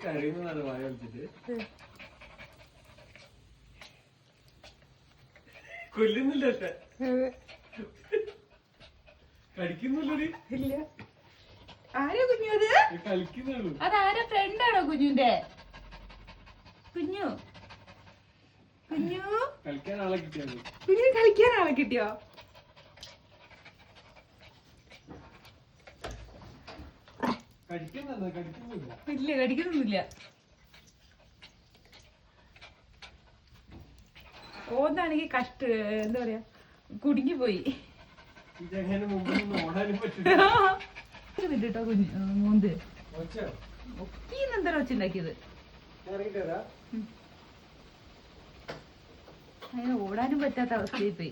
കഴിയുന്നതാണ് വായ വെച്ചിട്ട് കൊല്ലുന്നില്ല കടിക്കുന്നില്ല. ഇല്ല. ആരാ കുഞ്ഞു അത്? കളിക്കുന്നുള്ളൂ. അതാരാ ഫ്രണ്ടാണോ കുഞ്ഞുന്റെ? കുഞ്ഞു കുഞ്ഞു കളിക്കാൻ ആളെ കിട്ടിയാൽ കുഞ്ഞു കളിക്കാൻ ആളെ കിട്ടിയോ? കടിക്കുന്നില്ല. ഇല്ല, കടിക്കുന്നൊന്നുമില്ല. ഓന്നാണെങ്കി എന്താ പറയാ, കുടുങ്ങി പോയി. കേട്ടോ കുഞ്ഞ് മോന്ത് ഒക്കെന്നെന്താ വെച്ചുണ്ടാക്കിയത്. അതിന് ഓടാനും പറ്റാത്ത അവസ്ഥയിൽ പോയി.